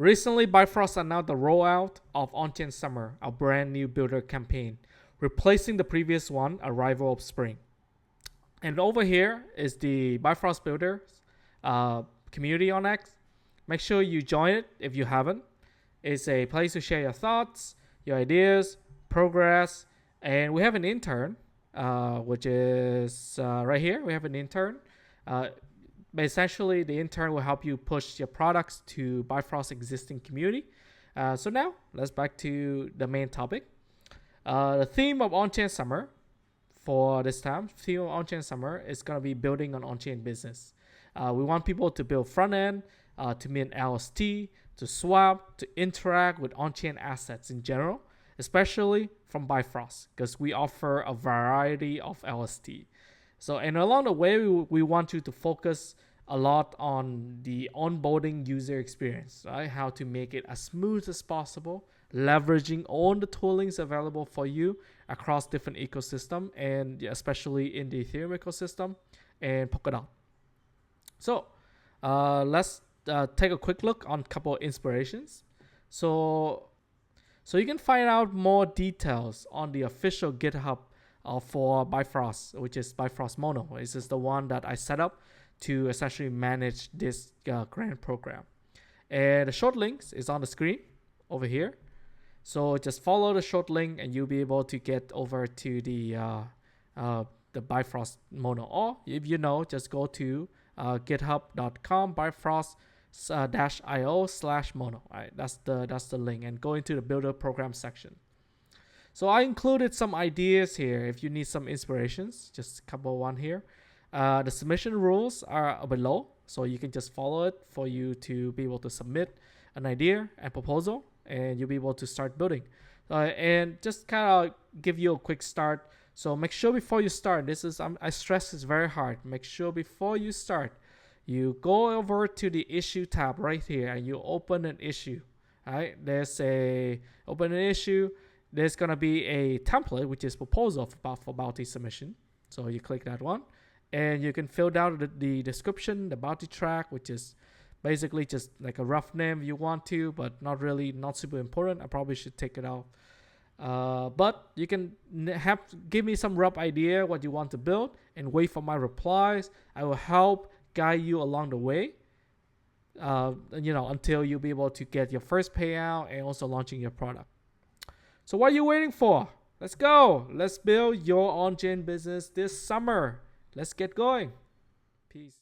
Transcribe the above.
Recently, Bifrost announced the rollout of onchain Summer, a brand new builder campaign, replacing the previous one, Arrival of Spring. And over here is the Bifrost Builders community on X. Make sure you join it if you haven't. It's a place to share your thoughts, your ideas, progress, and we have an intern, which is right here. We have an intern. But essentially, the intern will help you push your products to Bifrost's existing community. So now, let's back to the main topic. The theme of onchain Summer for this time, theme of onchain Summer is going to be building an onchain business. We want people to build front end, to mint LST, to swap, to interact with onchain assets in general, especially from Bifrost, because we offer a variety of LST. So, and along the way, we want you to focus a lot on the onboarding user experience, right? How to make it as smooth as possible, leveraging all the toolings available for you across different ecosystem, and especially in the Ethereum ecosystem and Polkadot. So, let's take a quick look on a couple of inspirations. So you can find out more details on the official GitHub for Bifrost, which is Bifrost Mono. This is the one that I set up to essentially manage this grant program. And the short links is on the screen over here. So just follow the short link and you'll be able to get over to the Bifrost Mono. Or if you know, just go to github.com bifrost-io/mono. Right, that's the link, and go into the builder program section. So I included some ideas here. If you need some inspirations, just a couple one here. The submission rules are below, so you can just follow it for you to be able to submit an idea and proposal, and you'll be able to start building. And just kind of give you a quick start. So make sure before you start, I stress this very hard. Make sure before you start, you go over to the issue tab right here and you open an issue. Right? Open an issue. There's gonna be a template which is proposal for bounty submission. So you click that one, and you can fill down the description, the bounty track, which is basically just like a rough name if you want to, but not super important. I probably should take it out. But you can give me some rough idea what you want to build and wait for my replies. I will help guide you along the way, until you'll be able to get your first payout and also launching your product. So what are you waiting for? Let's go. Let's build your on-chain business this summer. Let's get going. Peace.